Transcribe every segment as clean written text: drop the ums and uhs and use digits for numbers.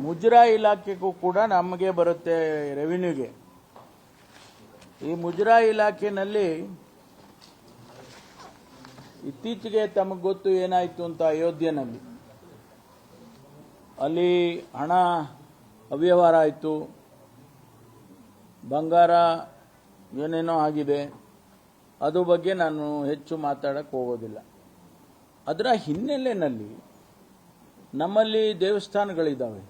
ಮುಜರಾಯಿ ಇಲಾಖೆಗೂ ಕೂಡ ನಮಗೆ ಬರುತ್ತೆ ರೆವಿನ್ಯೂಗೆ. ಈ ಮುಜರಾಯಿ ಇಲಾಖೆಯಲ್ಲಿ ಇತ್ತೀಚೆಗೆ ತಮಗೆ ಗೊತ್ತು ಏನಾಯಿತು ಅಂತ ಅಯೋಧ್ಯೆಯಲ್ಲಿ ಅಲ್ಲಿ ಹಣ ಅವ್ಯವಹಾರ ಆಯಿತು, ಬಂಗಾರ ಏನೇನೋ ಆಗಿದೆ. ಅದು ಬಗ್ಗೆ ನಾನು ಹೆಚ್ಚು ಮಾತಾಡಕ್ಕೆ ಹೋಗೋದಿಲ್ಲ. ಅದರ ಹಿನ್ನೆಲೆಯಲ್ಲಿ ನಮ್ಮಲ್ಲಿ ದೇವಸ್ಥಾನಗಳಿದ್ದಾವೆ,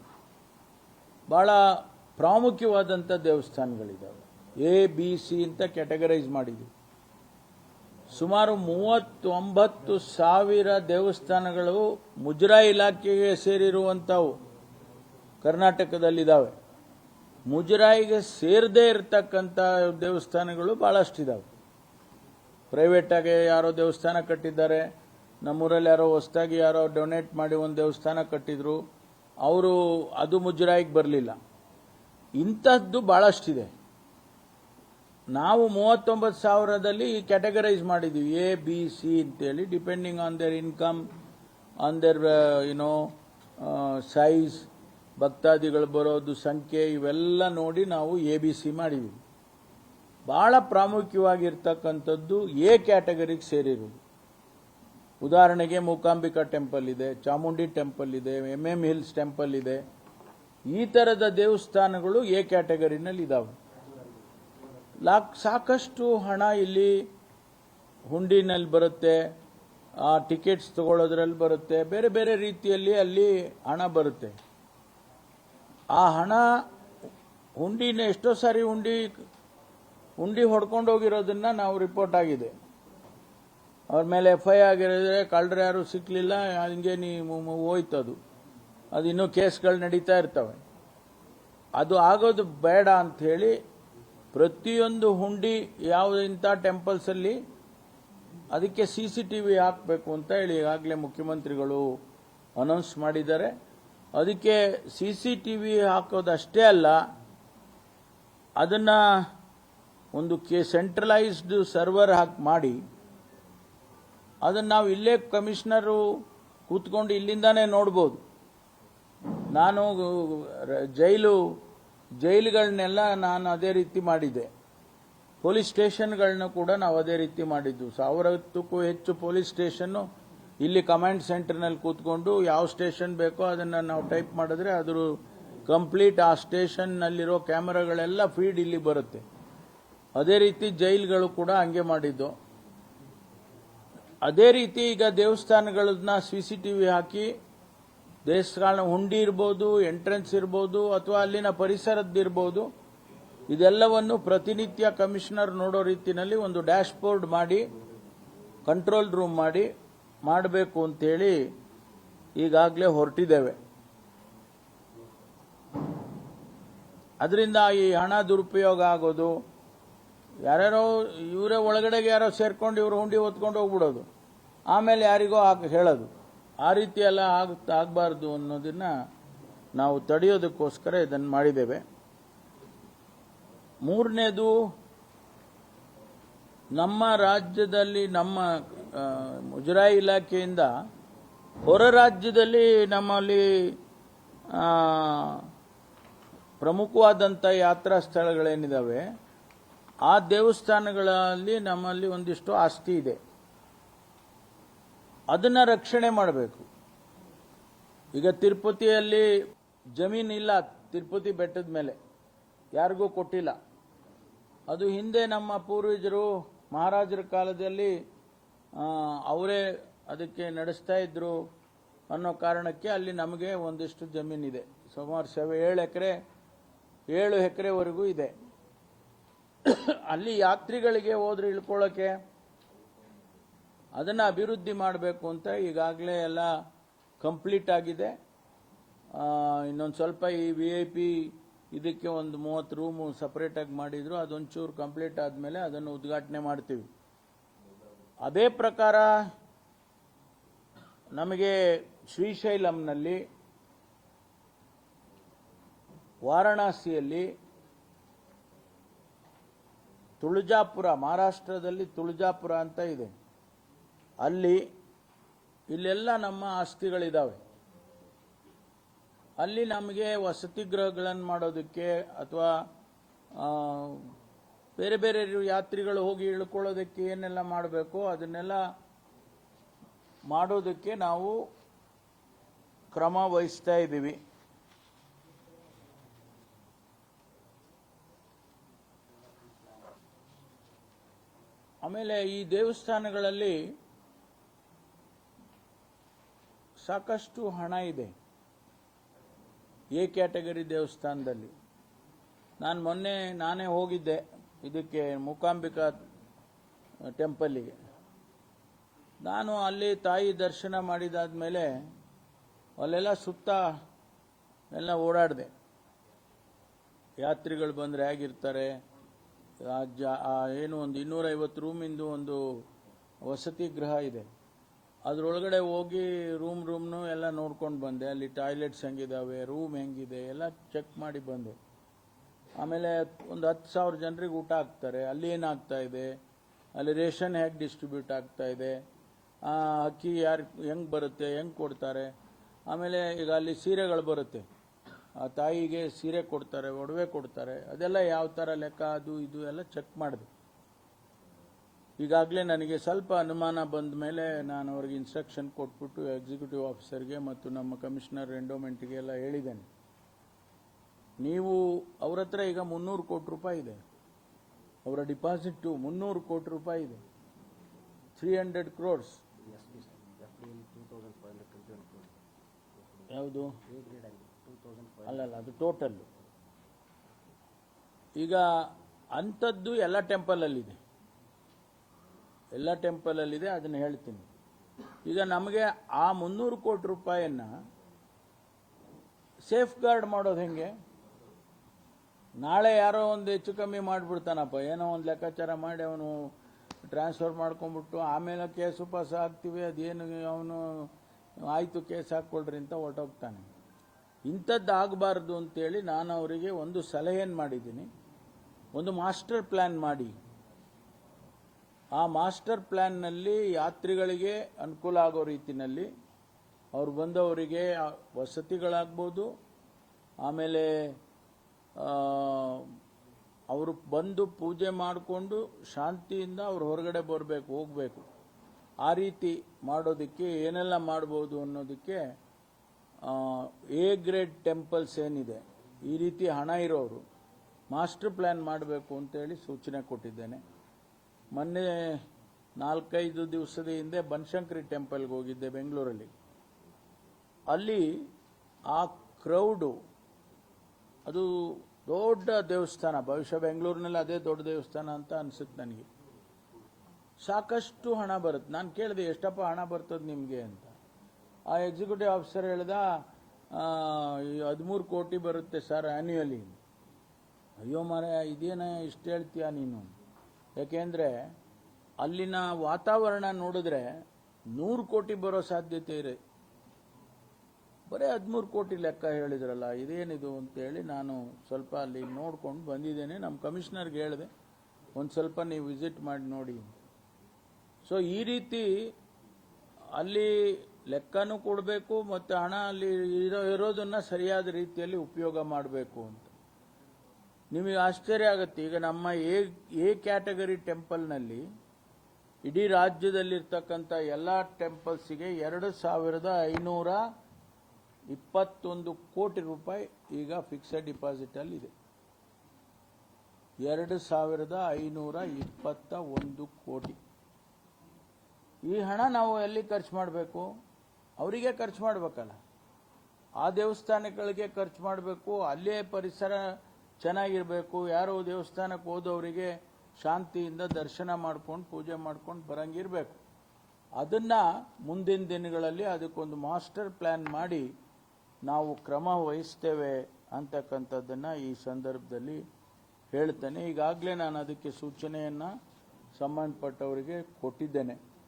ಬಹಳ ಪ್ರಾಮುಖ್ಯವಾದಂಥ ದೇವಸ್ಥಾನಗಳಿದ್ದಾವೆ. ABC ಅಂತ ಕ್ಯಾಟಗರೈಸ್ ಮಾಡಿದ್ವಿ. ಸುಮಾರು 39,000 ದೇವಸ್ಥಾನಗಳು ಮುಜರಾಯಿ ಇಲಾಖೆಗೆ ಸೇರಿರುವಂಥವು ಕರ್ನಾಟಕದಲ್ಲಿದ್ದಾವೆ. ಮುಜರಾಯಿಗೆ ಸೇರದೇ ಇರತಕ್ಕಂಥ ದೇವಸ್ಥಾನಗಳು ಭಾಳಷ್ಟಿದ್ದಾವೆ. ಪ್ರೈವೇಟಾಗಿ ಯಾರೋ ದೇವಸ್ಥಾನ ಕಟ್ಟಿದ್ದಾರೆ, ನಮ್ಮೂರಲ್ಲಿ ಯಾರೋ ಹೊಸದಾಗಿ ಯಾರೋ ಡೊನೇಟ್ ಮಾಡಿ ಒಂದು ದೇವಸ್ಥಾನ ಕಟ್ಟಿದ್ರು, ಅವರು ಅದು ಮುಜರಾಯಿಗೆ ಬರಲಿಲ್ಲ. ಇಂಥದ್ದು ಭಾಳಷ್ಟಿದೆ. ನಾವು 39,000ದಲ್ಲಿ ಕ್ಯಾಟಗರೈಸ್ ಮಾಡಿದ್ದೀವಿ, ABC ಅಂತೇಳಿ, depending on there income, on there size, ಭಕ್ತಾದಿಗಳು ಬರೋದು ಸಂಖ್ಯೆ ಇವೆಲ್ಲ ನೋಡಿ ನಾವು ABC ಮಾಡಿದ್ದೀವಿ. ಬಹಳ ಪ್ರಾಮುಖ್ಯವಾಗಿರ್ತಕ್ಕಂಥದ್ದು A ಕ್ಯಾಟಗರಿಗೆ ಸೇರಿರುವುದು. ಉದಾಹರಣೆಗೆ ಮೂಕಾಂಬಿಕಾ ಟೆಂಪಲ್ ಇದೆ, ಚಾಮುಂಡಿ ಟೆಂಪಲ್ ಇದೆ, MM ಹಿಲ್ಸ್ ಟೆಂಪಲ್ ಇದೆ. ಈ ಥರದ ದೇವಸ್ಥಾನಗಳು A ಕ್ಯಾಟಗರಿನಲ್ಲಿ ಇದ್ದಾವೆ. ಸಾಕಷ್ಟು ಹಣ ಇಲ್ಲಿ ಹುಂಡಿನಲ್ಲಿ ಬರುತ್ತೆ, ಟಿಕೆಟ್ಸ್ ತಗೊಳ್ಳೋದ್ರಲ್ಲಿ ಬರುತ್ತೆ, ಬೇರೆ ಬೇರೆ ರೀತಿಯಲ್ಲಿ ಅಲ್ಲಿ ಹಣ ಬರುತ್ತೆ. ಆ ಹಣ ಹುಂಡಿನ ಎಷ್ಟೋ ಸಾರಿ ಹುಂಡಿ ಹೊಡ್ಕೊಂಡು ಹೋಗಿರೋದನ್ನ ನಾವು ರಿಪೋರ್ಟ್ ಆಗಿದೆ. ಅವ್ರ ಮೇಲೆ FIR ಆಗಿರೋದ್ರೆ ಕಳ್ಳರು ಯಾರು ಸಿಕ್ಕಲಿಲ್ಲ, ಹಂಗೆ ಹೋಯ್ತು. ಅದು ಇನ್ನೂ ಕೇಸ್ಗಳು ನಡೀತಾ ಇರ್ತವೆ. ಅದು ಆಗೋದು ಬೇಡ ಅಂಥೇಳಿ ಪ್ರತಿಯೊಂದು ಹುಂಡಿ ಯಾವುದಿಂಥ ಟೆಂಪಲ್ಸಲ್ಲಿ ಅದಕ್ಕೆ CCTV ಹಾಕಬೇಕು ಅಂತ ಹೇಳಿ ಈಗಾಗಲೇ ಮುಖ್ಯಮಂತ್ರಿಗಳು ಅನೌನ್ಸ್ ಮಾಡಿದ್ದಾರೆ. ಅದಕ್ಕೆ CCTV ಹಾಕೋದಷ್ಟೇ ಅಲ್ಲ, ಅದನ್ನು ಒಂದು ಸೆಂಟ್ರಲೈಸ್ಡ್ ಸರ್ವರ್ ಮಾಡಿ ಅದನ್ನು ನಾವು ಇಲ್ಲೇ ಕಮಿಷನರು ಕೂತ್ಕೊಂಡು ಇಲ್ಲಿಂದಾನೇ ನೋಡ್ಬೋದು. ನಾನು ಜೈಲುಗಳನ್ನೆಲ್ಲ ನಾನು ಅದೇ ರೀತಿ ಮಾಡಿದ್ದೆ, ಪೊಲೀಸ್ ಸ್ಟೇಷನ್ಗಳನ್ನ ಕೂಡ ನಾವು ಅದೇ ರೀತಿ ಮಾಡಿದ್ದು. 1000ಕ್ಕೂ ಹೆಚ್ಚು ಪೊಲೀಸ್ ಸ್ಟೇಷನ್ನು ಇಲ್ಲಿ ಕಮಾಂಡ್ ಸೆಂಟರ್ನಲ್ಲಿ ಕೂತ್ಕೊಂಡು ಯಾವ ಸ್ಟೇಷನ್ ಬೇಕೋ ಅದನ್ನು ನಾವು ಟೈಪ್ ಮಾಡಿದ್ರೆ ಅದ್ರ ಕಂಪ್ಲೀಟ್ ಆ ಸ್ಟೇಷನ್ನಲ್ಲಿರೋ ಕ್ಯಾಮರಾಗಳೆಲ್ಲ ಫೀಡ್ ಇಲ್ಲಿ ಬರುತ್ತೆ. ಅದೇ ರೀತಿ ಜೈಲುಗಳು ಕೂಡ ಹಂಗೆ ಮಾಡಿದ್ದು. ಅದೇ ರೀತಿ ಈಗ ದೇವಸ್ಥಾನಗಳನ್ನ CCTV ಹಾಕಿ ದೇವಸ್ಥಾನ ಹುಂಡಿ ಇರ್ಬೋದು, ಎಂಟ್ರೆನ್ಸ್ ಇರ್ಬೋದು, ಅಥವಾ ಅಲ್ಲಿನ ಪರಿಸರದ್ದಿರ್ಬೋದು, ಇದೆಲ್ಲವನ್ನು ಪ್ರತಿನಿತ್ಯ ಕಮಿಷನರ್ ನೋಡೋ ರೀತಿಯಲ್ಲಿ ಒಂದು ಡ್ಯಾಶ್ ಬೋರ್ಡ್ ಮಾಡಿ ಕಂಟ್ರೋಲ್ ರೂಮ್ ಮಾಡಬೇಕು ಅಂತೇಳಿ ಈಗಾಗಲೇ ಹೊರಟಿದ್ದೇವೆ. ಅದರಿಂದ ಈ ಹಣ ದುರುಪಯೋಗ ಆಗೋದು, ಯಾರ್ಯಾರೋ ಇವರೇ ಒಳಗಡೆಗೆ ಯಾರೋ ಸೇರ್ಕೊಂಡು ಇವರು ಹುಂಡಿ ಹೊತ್ಕೊಂಡು ಹೋಗ್ಬಿಡೋದು, ಆಮೇಲೆ ಯಾರಿಗೋ ಹೇಳೋದು, ಆ ರೀತಿ ಎಲ್ಲ ಆಗಬಾರ್ದು ಅನ್ನೋದನ್ನ ನಾವು ತಡೆಯೋದಕ್ಕೋಸ್ಕರ ಇದನ್ನು ಮಾಡಿದ್ದೇವೆ. ಮೂರನೇದು, ನಮ್ಮ ರಾಜ್ಯದಲ್ಲಿ ನಮ್ಮ ಮುಜರಾಯಿ ಇಲಾಖೆಯಿಂದ ಹೊರ ರಾಜ್ಯದಲ್ಲಿ ನಮ್ಮಲ್ಲಿ ಪ್ರಮುಖವಾದಂಥ ಯಾತ್ರಾ ಸ್ಥಳಗಳೇನಿದ್ದಾವೆ ಆ ದೇವಸ್ಥಾನಗಳಲ್ಲಿ ನಮ್ಮಲ್ಲಿ ಒಂದಿಷ್ಟು ಆಸ್ತಿ ಇದೆ. ಅದನ್ನು ರಕ್ಷಣೆ ಮಾಡಬೇಕು. ಈಗ ತಿರುಪತಿಯಲ್ಲಿ ಜಮೀನಿಲ್ಲ, ತಿರುಪತಿ ಬೆಟ್ಟದ ಮೇಲೆ ಯಾರಿಗೂ ಕೊಟ್ಟಿಲ್ಲ. ಅದು ಹಿಂದೆ ನಮ್ಮ ಪೂರ್ವಜರು ಮಹಾರಾಜರ ಕಾಲದಲ್ಲಿ ಅವರೇ ಅದಕ್ಕೆ ನಡೆಸ್ತಾ ಇದ್ರು ಅನ್ನೋ ಕಾರಣಕ್ಕೆ ಅಲ್ಲಿ ನಮಗೆ ಒಂದಿಷ್ಟು ಜಮೀನಿದೆ. ಸುಮಾರು 7 ಎಕರೆವರೆಗೂ ಇದೆ. ಅಲ್ಲಿ ಯಾತ್ರಿಗಳಿಗೆ ಹೋದ್ರೆ ಇಳ್ಕೊಳ್ಳೋಕೆ ಅದನ್ನು ಅಭಿವೃದ್ಧಿ ಮಾಡಬೇಕು ಅಂತ ಈಗಾಗಲೇ ಎಲ್ಲ ಕಂಪ್ಲೀಟ್ ಆಗಿದೆ. ಇನ್ನೊಂದು ಸ್ವಲ್ಪ ಈ VIP ಇದಕ್ಕೆ ಒಂದು 30 ರೂಮು ಸಪರೇಟಾಗಿ ಮಾಡಿದ್ರು, ಅದೊಂಚೂರು ಕಂಪ್ಲೀಟ್ ಆದಮೇಲೆ ಅದನ್ನು ಉದ್ಘಾಟನೆ ಮಾಡ್ತೀವಿ. ಅದೇ ಪ್ರಕಾರ ನಮಗೆ ಶ್ರೀಶೈಲಂನಲ್ಲಿ, ವಾರಣಾಸಿಯಲ್ಲಿ, ತುಳಜಾಪುರ, ಮಹಾರಾಷ್ಟ್ರದಲ್ಲಿ ತುಳಜಾಪುರ ಅಂತ ಇದೆ, ಇಲ್ಲೆಲ್ಲ ನಮ್ಮ ಆಸ್ತಿಗಳಿದ್ದಾವೆ. ಅಲ್ಲಿ ನಮಗೆ ವಸತಿ ಗೃಹಗಳನ್ನು ಮಾಡೋದಕ್ಕೆ ಅಥವಾ ಬೇರೆ ಬೇರೆ ಯಾತ್ರಿಗಳು ಹೋಗಿ ಇಳ್ಕೊಳ್ಳೋದಕ್ಕೆ ಏನೆಲ್ಲ ಮಾಡಬೇಕು ಅದನ್ನೆಲ್ಲ ಮಾಡೋದಕ್ಕೆ ನಾವು ಕ್ರಮ ವಹಿಸ್ತಾ ಇದ್ದೀವಿ. ಆಮೇಲೆ ಈ ದೇವಸ್ಥಾನಗಳಲ್ಲಿ ಸಾಕಷ್ಟು ಹಣ ಇದೆ. ಎ ಕ್ಯಾಟಗರಿ ದೇವಸ್ಥಾನದಲ್ಲಿ ನಾನೇ ಹೋಗಿದ್ದೆ ಇದಕ್ಕೆ ಮೂಕಾಂಬಿಕಾ ಟೆಂಪಲ್ಗೆ. ನಾನು ಅಲ್ಲಿ ತಾಯಿ ದರ್ಶನ ಮಾಡಿದಾದ ಮೇಲೆ ಅಲ್ಲೆಲ್ಲ ಸುತ್ತ ಎಲ್ಲ ಓಡಾಡಿದೆ. ಯಾತ್ರಿಗಳು ಬಂದರೆ ಹೇಗಿರ್ತಾರೆ, ಏನು ಒಂದು 250 ರೂಮಿಂದು ಒಂದು ವಸತಿ ಗೃಹ ಇದೆ, ಅದರೊಳಗಡೆ ಹೋಗಿ ರೂಮ್ನು ಎಲ್ಲ ನೋಡ್ಕೊಂಡು ಬಂದೆ. ಅಲ್ಲಿ ಟಾಯ್ಲೆಟ್ಸ್ ಹೆಂಗಿದಾವೆ, ರೂಮ್ ಹೆಂಗಿದೆ ಎಲ್ಲ ಚೆಕ್ ಮಾಡಿ ಬಂದೆ. ಆಮೇಲೆ ಒಂದು 10,000 ಜನರಿಗೆ ಊಟ ಹಾಕ್ತಾರೆ. ಅಲ್ಲಿ ಏನಾಗ್ತಾ ಇದೆ, ಅಲ್ಲಿ ರೇಷನ್ ಹೇಗೆ ಡಿಸ್ಟ್ರಿಬ್ಯೂಟ್ ಆಗ್ತಾ ಇದೆ, ಅಕ್ಕಿ ಯಾರು ಹೆಂಗೆ ಬರುತ್ತೆ, ಹೆಂಗೆ ಕೊಡ್ತಾರೆ. ಆಮೇಲೆ ಈಗ ಅಲ್ಲಿ ಸೀರೆಗಳು ಬರುತ್ತೆ, ಆ ತಾಯಿಗೆ ಸೀರೆ ಕೊಡ್ತಾರೆ, ಒಡವೆ ಕೊಡ್ತಾರೆ, ಅದೆಲ್ಲ ಯಾವ ಥರ ಲೆಕ್ಕ ಅದು ಇದು ಎಲ್ಲ ಚೆಕ್ ಮಾಡಿದೆ. ಈಗಾಗಲೇ ನನಗೆ ಸ್ವಲ್ಪ ಅನುಮಾನ ಬಂದ ಮೇಲೆ ನಾನು ಅವ್ರಿಗೆ ಇನ್ಸ್ಟ್ರಕ್ಷನ್ ಕೊಟ್ಬಿಟ್ಟು ಎಕ್ಸಿಕ್ಯೂಟಿವ್ ಆಫೀಸರ್ಗೆ ಮತ್ತು ನಮ್ಮ ಕಮಿಷನರ್ ಎಂಡೋಮೆಂಟ್ಗೆ ಎಲ್ಲ ಹೇಳಿದ್ದೇನೆ. ನೀವು ಅವ್ರ ಹತ್ರ ಈಗ 300 ಕೋಟಿ ರೂಪಾಯಿ ಇದೆ, ಅವರ ಡಿಪಾಸಿಟ್ಟು 300 ಕೋಟಿ ರೂಪಾಯಿ ಇದೆ, 300 crores. ಯಾವುದು ಅಲ್ಲ ಅದು ಟೋಟಲ್. ಈಗ ಅಂಥದ್ದು ಎಲ್ಲ ಟೆಂಪಲಲ್ಲಿದೆ, ಅದನ್ನು ಹೇಳ್ತೀನಿ. ಈಗ ನಮಗೆ ಆ 300 ಕೋಟಿ ರೂಪಾಯಿಯನ್ನ ಸೇಫ್ ಗಾರ್ಡ್ ಮಾಡೋದು ಹೆಂಗೆ? ನಾಳೆ ಯಾರೋ ಒಂದು ಹೆಚ್ಚು ಕಮ್ಮಿ ಮಾಡಿಬಿಡ್ತಾನಪ್ಪ, ಏನೋ ಒಂದು ಲೆಕ್ಕಾಚಾರ ಮಾಡಿ ಅವನು ಟ್ರಾನ್ಸ್ಫರ್ ಮಾಡ್ಕೊಂಡ್ಬಿಟ್ಟು ಆಮೇಲೆ ಕೇಸು ಪಾಸ್ ಹಾಕ್ತೀವಿ, ಅದೇನು ಅವನು ಆಯಿತು ಕೇಸ್ ಹಾಕ್ಕೊಳ್ರಿ ಅಂತ ಹೊರಟೋಗ್ತಾನೆ. ಇಂಥದ್ದು ಆಗಬಾರ್ದು ಅಂತೇಳಿ ನಾನು ಅವರಿಗೆ ಒಂದು ಸಲಹೆಯನ್ನು ಮಾಡಿದ್ದೀನಿ. ಒಂದು ಮಾಸ್ಟರ್ ಪ್ಲ್ಯಾನ್ ಮಾಡಿ, ಆ ಮಾಸ್ಟರ್ ಪ್ಲ್ಯಾನ್ನಲ್ಲಿ ಯಾತ್ರಿಗಳಿಗೆ ಅನುಕೂಲ ಆಗೋ ರೀತಿಯಲ್ಲಿ ಅವ್ರು ಬಂದವರಿಗೆ ವಸತಿಗಳಾಗ್ಬೋದು, ಆಮೇಲೆ ಅವರು ಬಂದು ಪೂಜೆ ಮಾಡಿಕೊಂಡು ಶಾಂತಿಯಿಂದ ಅವ್ರು ಹೊರಗಡೆ ಬರಬೇಕು, ಹೋಗಬೇಕು. ಆ ರೀತಿ ಮಾಡೋದಕ್ಕೆ ಏನೆಲ್ಲ ಮಾಡ್ಬೋದು ಅನ್ನೋದಕ್ಕೆ ಎ ಗ್ರೇಡ್ ಟೆಂಪಲ್ಸ್ ಏನಿದೆ, ಈ ರೀತಿ ಹಣ ಇರೋರು ಮಾಸ್ಟರ್ ಪ್ಲ್ಯಾನ್ ಮಾಡಬೇಕು ಅಂತೇಳಿ ಸೂಚನೆ ಕೊಟ್ಟಿದ್ದೇನೆ. ಮೊನ್ನೆ 4-5 ದಿವಸದ ಹಿಂದೆ ಬನಶಂಕರಿ ಟೆಂಪಲ್ಗೆ ಹೋಗಿದ್ದೆ ಬೆಂಗಳೂರಲ್ಲಿ. ಅಲ್ಲಿ ಆ ಕ್ರೌಡು, ಅದು ದೊಡ್ಡ ದೇವಸ್ಥಾನ, ಬಹುಶಃ ಬೆಂಗಳೂರಿನಲ್ಲಿ ಅದೇ ದೊಡ್ಡ ದೇವಸ್ಥಾನ ಅಂತ ಅನಿಸುತ್ತೆ ನನಗೆ. ಸಾಕಷ್ಟು ಹಣ ಬರುತ್ತೆ. ನಾನು ಕೇಳಿದೆ, ಎಷ್ಟಪ್ಪ ಹಣ ಬರ್ತದೆ ನಿಮಗೆ ಅಂತ. ಆ ಎಕ್ಸಿಕ್ಯೂಟಿವ್ ಆಫೀಸರ್ ಹೇಳ್ದ, 13 ಕೋಟಿ ಬರುತ್ತೆ ಸರ್ ಆ್ಯನ್ಯುಯಲಿ. ಅಯ್ಯೋ ಮಾರಾಯ, ಇದೇನ ಇಷ್ಟು ಹೇಳ್ತೀಯ ನೀನು? ಯಾಕೆಂದರೆ ಅಲ್ಲಿನ ವಾತಾವರಣ ನೋಡಿದ್ರೆ 100 ಕೋಟಿ ಬರೋ ಸಾಧ್ಯತೆ ಇದೆ. ಬರೀ 13 ಕೋಟಿ ಲೆಕ್ಕ ಹೇಳಿದ್ರಲ್ಲ, ಇದೇನಿದು ಅಂತೇಳಿ ನಾನು ಸ್ವಲ್ಪ ಅಲ್ಲಿ ನೋಡ್ಕೊಂಡು ಬಂದಿದ್ದೇನೆ. ನಮ್ಮ ಕಮಿಷನರ್ಗೆ ಹೇಳಿದೆ, ಒಂದು ಸ್ವಲ್ಪ ನೀವು ವಿಸಿಟ್ ಮಾಡಿ ನೋಡಿ. ಸೊ ಈ ರೀತಿ ಅಲ್ಲಿ ಲೆಕ್ಕನೂ ಕೊಡಬೇಕು ಮತ್ತು ಹಣ ಅಲ್ಲಿ ಇರೋದನ್ನು ಸರಿಯಾದ ರೀತಿಯಲ್ಲಿ ಉಪಯೋಗ ಮಾಡಬೇಕು ಅಂತ. ನಿಮಗೆ ಆಶ್ಚರ್ಯ ಆಗುತ್ತೆ, ಈಗ ನಮ್ಮ ಎ ಕ್ಯಾಟಗರಿ ಟೆಂಪಲ್ನಲ್ಲಿ ಇಡೀ ರಾಜ್ಯದಲ್ಲಿರ್ತಕ್ಕಂಥ ಎಲ್ಲ ಟೆಂಪಲ್ಸಿಗೆ 2,521 ಕೋಟಿ ರೂಪಾಯಿ ಈಗ ಫಿಕ್ಸೆಡ್ ಡಿಪಾಸಿಟಲ್ಲಿದೆ. 2,521 ಕೋಟಿ. ಈ ಹಣ ನಾವು ಎಲ್ಲಿ ಖರ್ಚು ಮಾಡಬೇಕು? ಅವರಿಗೆ ಖರ್ಚು ಮಾಡಬೇಕಲ್ಲ, ಆ ದೇವಸ್ಥಾನಗಳಿಗೆ ಖರ್ಚು ಮಾಡಬೇಕು. ಅಲ್ಲೇ ಪರಿಸರ ಚೆನ್ನಾಗಿರಬೇಕು. ಯಾರೋ ದೇವಸ್ಥಾನಕ್ಕೆ ಹೋದವರಿಗೆ ಶಾಂತಿಯಿಂದ ದರ್ಶನ ಮಾಡ್ಕೊಂಡು ಪೂಜೆ ಮಾಡ್ಕೊಂಡು ಬರಂಗಿರಬೇಕು. ಅದನ್ನು ಮುಂದಿನ ದಿನಗಳಲ್ಲಿ ಅದಕ್ಕೊಂದು ಮಾಸ್ಟರ್ ಪ್ಲ್ಯಾನ್ ಮಾಡಿ ನಾವು ಕ್ರಮ ವಹಿಸ್ತೇವೆ ಅಂತಕ್ಕಂಥದ್ದನ್ನು ಈ ಸಂದರ್ಭದಲ್ಲಿ ಹೇಳ್ತೇನೆ. ಈಗಾಗಲೇ ನಾನು ಅದಕ್ಕೆ ಸೂಚನೆಯನ್ನು ಸಂಬಂಧಪಟ್ಟವರಿಗೆ ಕೊಟ್ಟಿದ್ದೇನೆ.